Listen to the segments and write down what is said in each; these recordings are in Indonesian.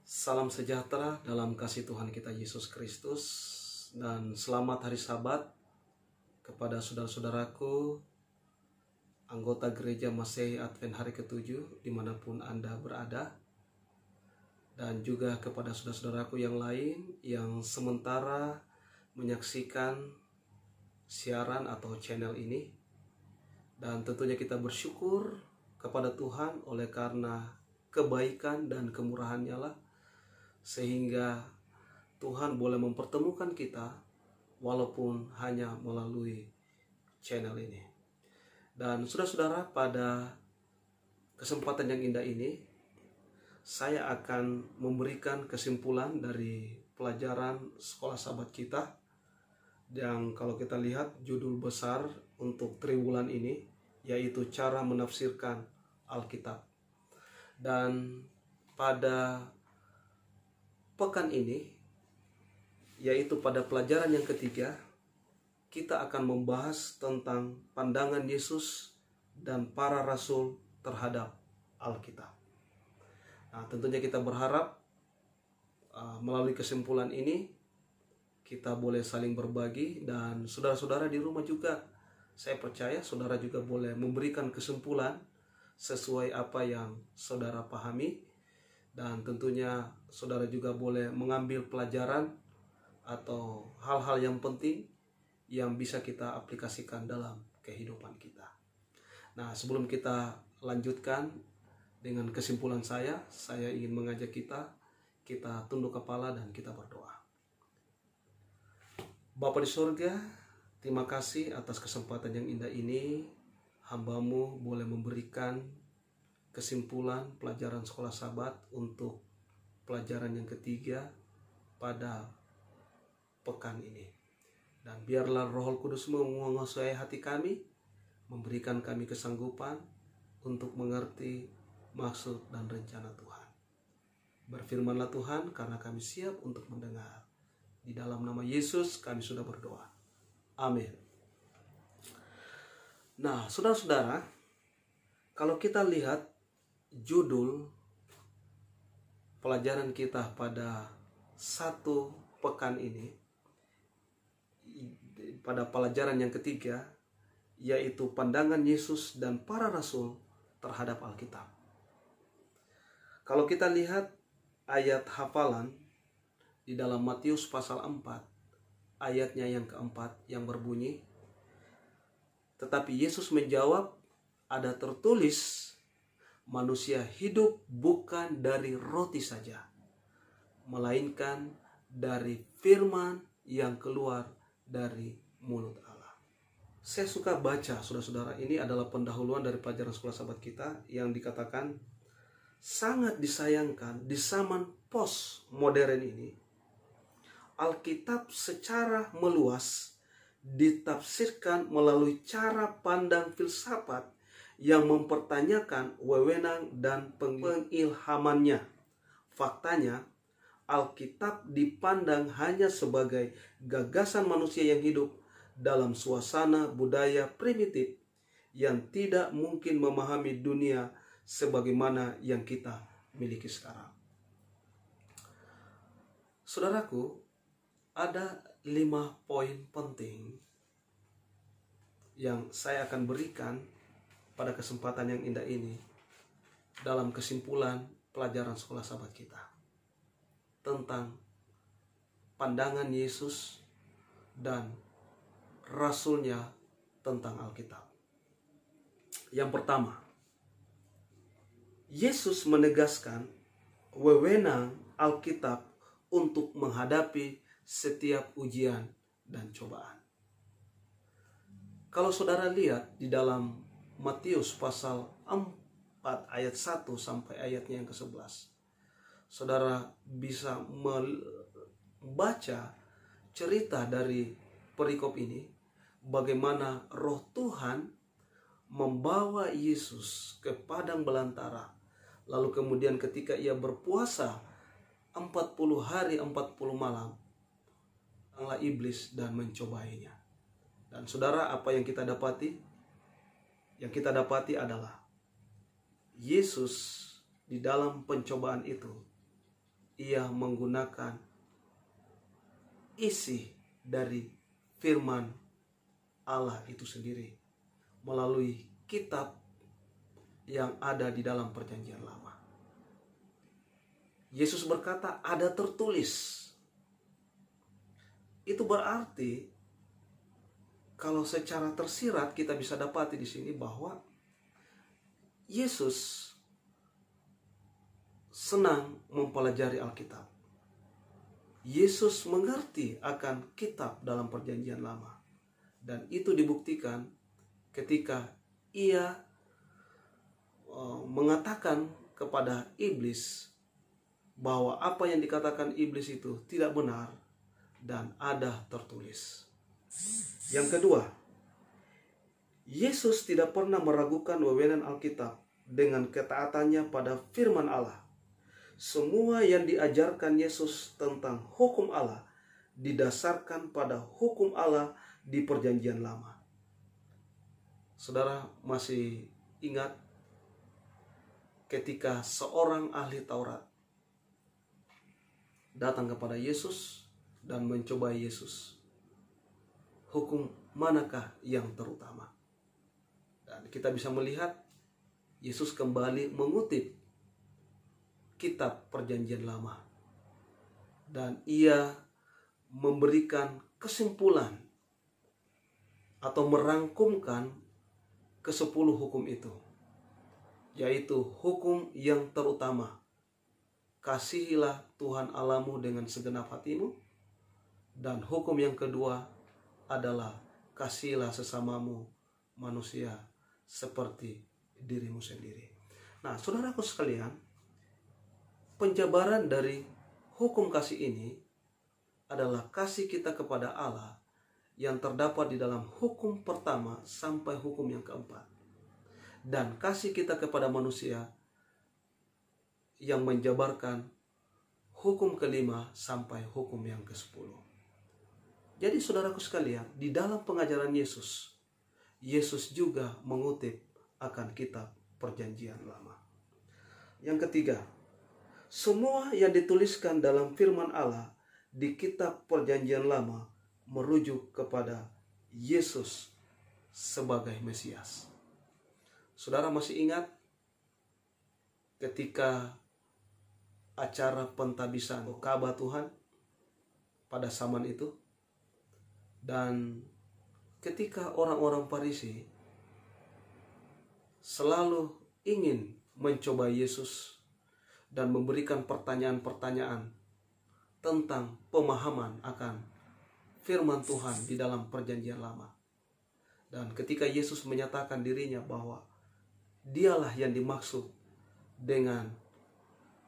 Salam sejahtera dalam kasih Tuhan kita Yesus Kristus, dan selamat hari Sabat kepada saudara-saudaraku anggota Gereja Masehi Advent hari ke-7 dimanapun Anda berada, dan juga kepada saudara-saudaraku yang lain yang sementara menyaksikan siaran atau channel ini. Dan tentunya kita bersyukur kepada Tuhan oleh karena kebaikan dan kemurahan-Nya lah, sehingga Tuhan boleh mempertemukan kita walaupun hanya melalui channel ini. Dan saudara-saudara, pada kesempatan yang indah ini saya akan memberikan kesimpulan dari pelajaran sekolah sahabat kita, yang kalau kita lihat judul besar untuk triwulan ini yaitu cara menafsirkan Alkitab. Dan pada pekan ini, yaitu pada pelajaran yang ketiga, kita akan membahas tentang pandangan Yesus dan para rasul terhadap Alkitab. Nah, tentunya kita berharap melalui kesimpulan ini kita boleh saling berbagi, dan saudara-saudara di rumah juga, saya percaya saudara juga boleh memberikan kesimpulan sesuai apa yang saudara pahami. Dan tentunya saudara juga boleh mengambil pelajaran atau hal-hal yang penting yang bisa kita aplikasikan dalam kehidupan kita. Nah, sebelum kita lanjutkan dengan kesimpulan saya ingin mengajak kita tunduk kepala dan kita berdoa. Bapa di surga, terima kasih atas kesempatan yang indah ini. Hamba-Mu boleh memberikan kesimpulan pelajaran sekolah sahabat untuk pelajaran yang ketiga pada pekan ini. Dan biarlah Roh Kudus-Mu menguasai hati kami, memberikan kami kesanggupan untuk mengerti maksud dan rencana Tuhan. Berfirmanlah Tuhan, karena kami siap untuk mendengar. Di dalam nama Yesus kami sudah berdoa. Amin. Nah, saudara-saudara, kalau kita lihat judul pelajaran kita pada satu pekan ini, pada pelajaran yang ketiga, yaitu pandangan Yesus dan para rasul terhadap Alkitab. Kalau kita lihat ayat hafalan di dalam Matius pasal 4, ayatnya yang keempat yang berbunyi, tetapi Yesus menjawab, ada tertulis, manusia hidup bukan dari roti saja, melainkan dari firman yang keluar dari mulut Allah. Saya suka baca, saudara-saudara, ini adalah pendahuluan dari pelajaran sekolah sahabat kita yang dikatakan sangat disayangkan di zaman postmodern ini, Alkitab secara meluas ditafsirkan melalui cara pandang filsafat yang mempertanyakan wewenang dan pengilhamannya. Faktanya, Alkitab dipandang hanya sebagai gagasan manusia yang hidup dalam suasana budaya primitif yang tidak mungkin memahami dunia sebagaimana yang kita miliki sekarang. Saudaraku, ada 5 poin penting yang saya akan berikan pada kesempatan yang indah ini dalam kesimpulan pelajaran sekolah sahabat kita tentang pandangan Yesus dan rasulnya tentang Alkitab. Yang pertama, Yesus menegaskan wewenang Alkitab untuk menghadapi setiap ujian dan cobaan. Kalau saudara lihat di dalam Matius pasal 4 ayat 1 sampai ayatnya yang ke-11, saudara bisa membaca cerita dari perikop ini, bagaimana Roh Tuhan membawa Yesus ke padang belantara. Lalu kemudian ketika ia berpuasa 40 hari 40 malam, datanglah iblis dan mencobainya. Dan saudara, apa yang kita dapati? Yang kita dapati adalah Yesus di dalam pencobaan itu, ia menggunakan isi dari firman Allah itu sendiri melalui kitab yang ada di dalam perjanjian lama. Yesus berkata ada tertulis. Itu berarti kalau secara tersirat kita bisa dapati di sini bahwa Yesus senang mempelajari Alkitab. Yesus mengerti akan kitab dalam perjanjian lama. Dan itu dibuktikan ketika ia mengatakan kepada iblis bahwa apa yang dikatakan iblis itu tidak benar dan ada tertulis. Yang kedua, Yesus tidak pernah meragukan wewenang Alkitab dengan ketaatannya pada firman Allah. Semua yang diajarkan Yesus tentang hukum Allah didasarkan pada hukum Allah di perjanjian lama. Saudara masih ingat ketika seorang ahli Taurat datang kepada Yesus dan mencoba Yesus, hukum manakah yang terutama? Dan kita bisa melihat Yesus kembali mengutip kitab perjanjian lama. Dan ia memberikan kesimpulan atau merangkumkan ke-10 hukum itu. Yaitu hukum yang terutama. Kasihilah Tuhan Allahmu dengan segenap hatimu. Dan hukum yang kedua adalah kasihilah sesamamu manusia seperti dirimu sendiri. Nah, saudaraku sekalian, penjabaran dari hukum kasih ini adalah kasih kita kepada Allah yang terdapat di dalam hukum pertama sampai hukum yang keempat. Dan kasih kita kepada manusia yang menjabarkan hukum kelima sampai hukum yang ke-10. Jadi saudaraku sekalian, di dalam pengajaran Yesus, Yesus juga mengutip akan kitab perjanjian lama. Yang ketiga, semua yang dituliskan dalam firman Allah di kitab perjanjian lama merujuk kepada Yesus sebagai Mesias. Saudara masih ingat ketika acara pentabisan Ka'bah Tuhan pada zaman itu? Dan ketika orang-orang Farisi selalu ingin mencoba Yesus dan memberikan pertanyaan-pertanyaan tentang pemahaman akan firman Tuhan di dalam perjanjian lama. Dan ketika Yesus menyatakan dirinya bahwa dialah yang dimaksud dengan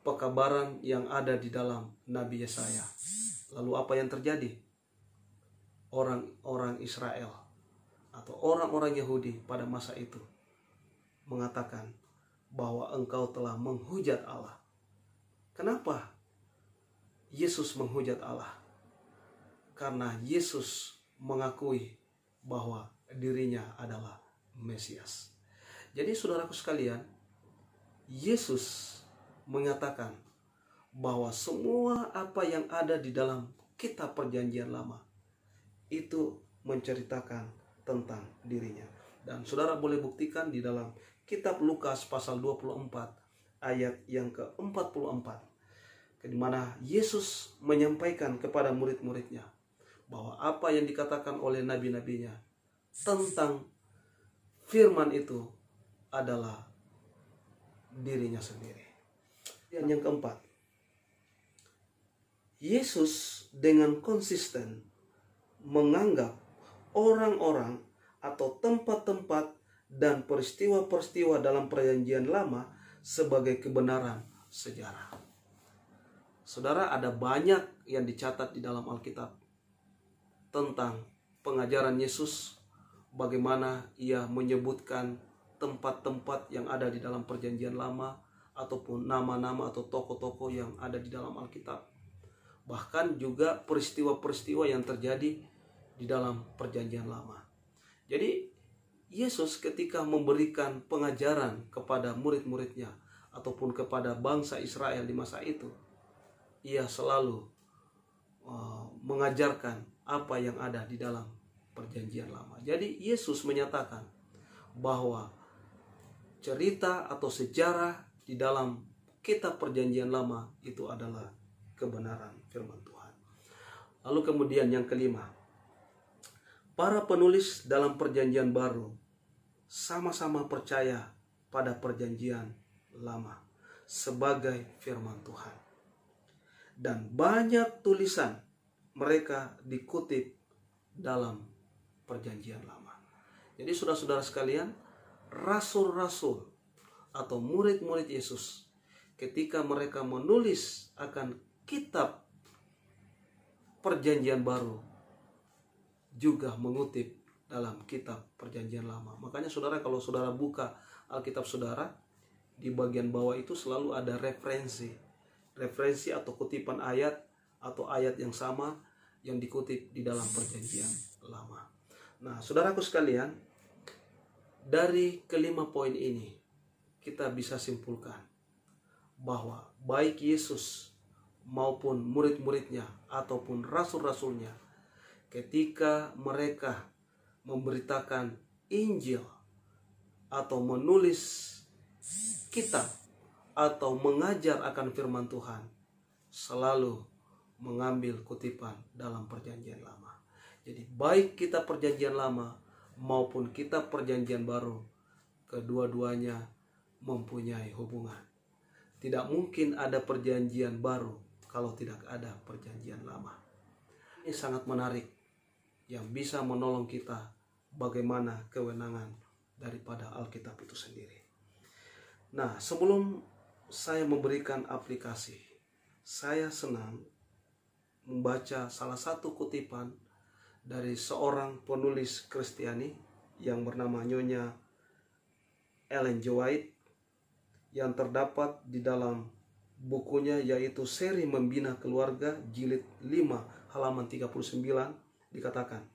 pekabaran yang ada di dalam Nabi Yesaya. Lalu apa yang terjadi? Orang-orang Israel atau orang-orang Yahudi pada masa itu mengatakan bahwa engkau telah menghujat Allah. Kenapa Yesus menghujat Allah? Karena Yesus mengakui bahwa dirinya adalah Mesias. Jadi saudaraku sekalian, Yesus mengatakan bahwa semua apa yang ada di dalam kitab perjanjian lama itu menceritakan tentang dirinya. Dan saudara boleh buktikan di dalam kitab Lukas pasal 24 ayat yang ke-44, di mana Yesus menyampaikan kepada murid-muridnya bahwa apa yang dikatakan oleh nabi-nabinya tentang firman itu adalah dirinya sendiri. Dan yang keempat, Yesus dengan konsisten menganggap orang-orang atau tempat-tempat dan peristiwa-peristiwa dalam perjanjian lama sebagai kebenaran sejarah. Saudara, ada banyak yang dicatat di dalam Alkitab tentang pengajaran Yesus, bagaimana ia menyebutkan tempat-tempat yang ada di dalam perjanjian lama ataupun nama-nama atau tokoh-tokoh yang ada di dalam Alkitab. Bahkan juga peristiwa-peristiwa yang terjadi di dalam perjanjian lama. Jadi Yesus ketika memberikan pengajaran kepada murid-muridnya ataupun kepada bangsa Israel di masa itu, ia selalu mengajarkan apa yang ada di dalam perjanjian lama. Jadi Yesus menyatakan bahwa cerita atau sejarah di dalam kitab perjanjian lama itu adalah kebenaran firman Tuhan. Lalu kemudian yang kelima, para penulis dalam perjanjian baru sama-sama percaya pada perjanjian lama sebagai firman Tuhan. Dan banyak tulisan mereka dikutip dalam perjanjian lama. Jadi saudara-saudara sekalian, rasul-rasul atau murid-murid Yesus ketika mereka menulis akan kitab perjanjian baru juga mengutip dalam kitab perjanjian lama. Makanya saudara, kalau saudara buka Alkitab saudara, di bagian bawah itu selalu ada referensi atau kutipan ayat atau ayat yang sama yang dikutip di dalam perjanjian lama. Nah, saudaraku sekalian, dari kelima poin ini kita bisa simpulkan bahwa baik Yesus maupun murid-muridnya ataupun rasul-rasulnya, ketika mereka memberitakan Injil atau menulis kitab atau mengajar akan firman Tuhan, selalu mengambil kutipan dalam perjanjian lama. Jadi baik kitab perjanjian lama maupun kitab perjanjian baru, kedua-duanya mempunyai hubungan. Tidak mungkin ada perjanjian baru kalau tidak ada perjanjian lama. Ini sangat menarik, yang bisa menolong kita bagaimana kewenangan daripada Alkitab itu sendiri. Nah, sebelum saya memberikan aplikasi, saya senang membaca salah satu kutipan dari seorang penulis Kristiani yang bernama Nyonya Ellen G. White, yang terdapat di dalam bukunya yaitu Seri Membina Keluarga jilid 5 halaman 39, dikatakan,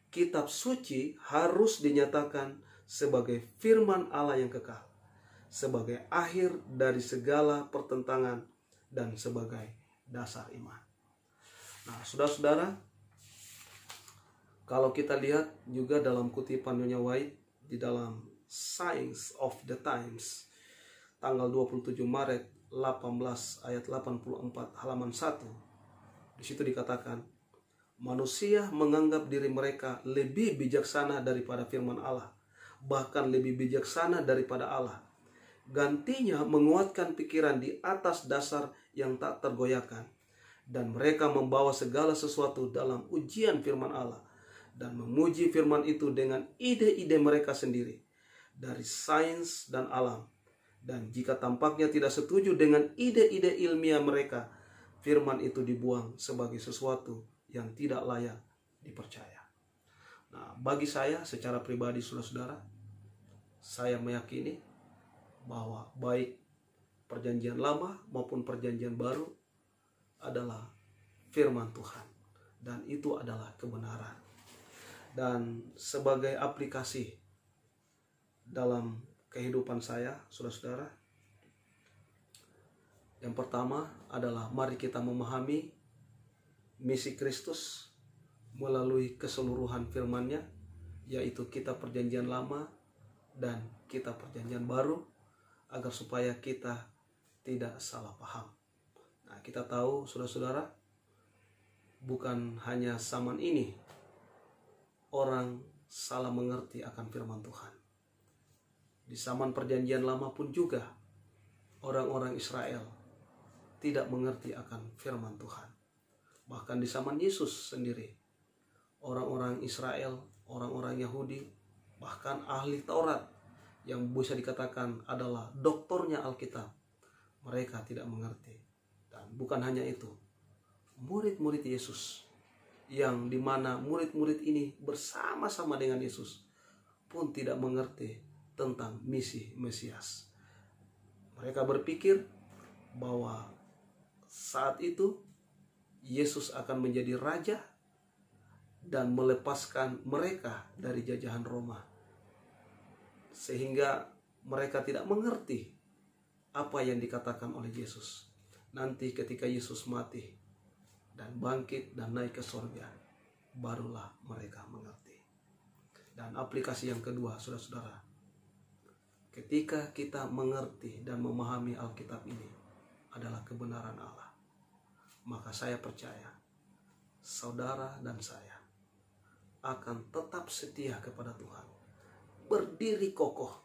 kitab suci harus dinyatakan sebagai firman Allah yang kekal, sebagai akhir dari segala pertentangan dan sebagai dasar iman. Nah, saudara-saudara, kalau kita lihat juga dalam kutipan Nyonya White di dalam Signs of the Times tanggal 27 Maret 18 ayat 84 halaman 1, di situ dikatakan, manusia menganggap diri mereka lebih bijaksana daripada firman Allah, bahkan lebih bijaksana daripada Allah. Gantinya menguatkan pikiran di atas dasar yang tak tergoyahkan, dan mereka membawa segala sesuatu dalam ujian firman Allah dan memuji firman itu dengan ide-ide mereka sendiri dari sains dan alam. Dan jika tampaknya tidak setuju dengan ide-ide ilmiah mereka, firman itu dibuang sebagai sesuatu yang tidak layak dipercaya. Nah, bagi saya secara pribadi, saudara-saudara, saya meyakini bahwa baik perjanjian lama maupun perjanjian baru adalah firman Tuhan, dan itu adalah kebenaran. Dan sebagai aplikasi dalam kehidupan saya, saudara-saudara, yang pertama adalah mari kita memahami misi Kristus melalui keseluruhan firman-Nya, yaitu kitab perjanjian lama dan kitab perjanjian baru, agar supaya kita tidak salah paham. Nah, kita tahu, saudara-saudara, bukan hanya zaman ini orang salah mengerti akan firman Tuhan. Di zaman perjanjian lama pun juga orang-orang Israel tidak mengerti akan firman Tuhan. Bahkan di zaman Yesus sendiri, orang-orang Israel, orang-orang Yahudi, bahkan ahli Taurat yang bisa dikatakan adalah doktornya Alkitab, mereka tidak mengerti. Dan bukan hanya itu, murid-murid Yesus, yang dimana murid-murid ini bersama-sama dengan Yesus, pun tidak mengerti tentang misi Mesias. Mereka berpikir bahwa saat itu Yesus akan menjadi raja dan melepaskan mereka dari jajahan Roma, sehingga mereka tidak mengerti apa yang dikatakan oleh Yesus. nanti ketika Yesus mati dan bangkit dan naik ke surga, barulah mereka mengerti. Dan aplikasi yang kedua, saudara-saudara, ketika kita mengerti dan memahami Alkitab ini adalah kebenaran Allah, maka saya percaya saudara dan saya akan tetap setia kepada Tuhan, berdiri kokoh,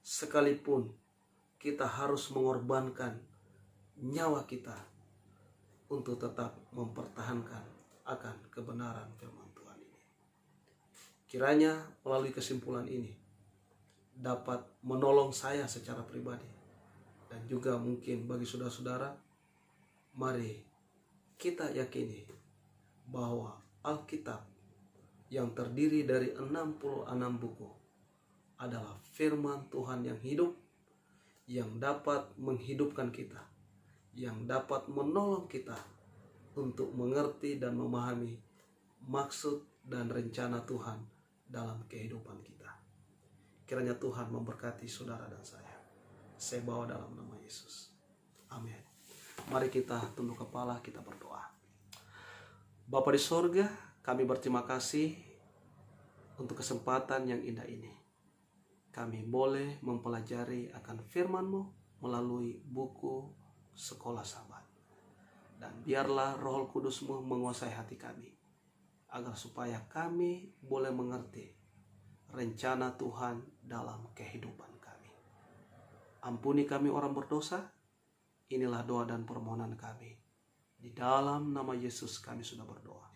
sekalipun kita harus mengorbankan nyawa kita untuk tetap mempertahankan akan kebenaran firman Tuhan ini. Kiranya melalui kesimpulan ini dapat menolong saya secara pribadi, dan juga mungkin bagi saudara-saudara. Mari kita yakini bahwa Alkitab yang terdiri dari 66 buku adalah firman Tuhan yang hidup, yang dapat menghidupkan kita, yang dapat menolong kita untuk mengerti dan memahami maksud dan rencana Tuhan dalam kehidupan kita. Kiranya Tuhan memberkati saudara dan saya. Saya bawa dalam nama Yesus. Amin. Mari kita tunduk kepala, kita berdoa. Bapa di sorga, kami berterima kasih untuk kesempatan yang indah ini. Kami boleh mempelajari akan firman-Mu melalui buku Sekolah Sabat. Dan biarlah Roh Kudus-Mu menguasai hati kami, agar supaya kami boleh mengerti rencana Tuhan dalam kehidupan kami. Ampuni kami orang berdosa. Inilah doa dan permohonan kami. Di dalam nama Yesus kami sudah berdoa.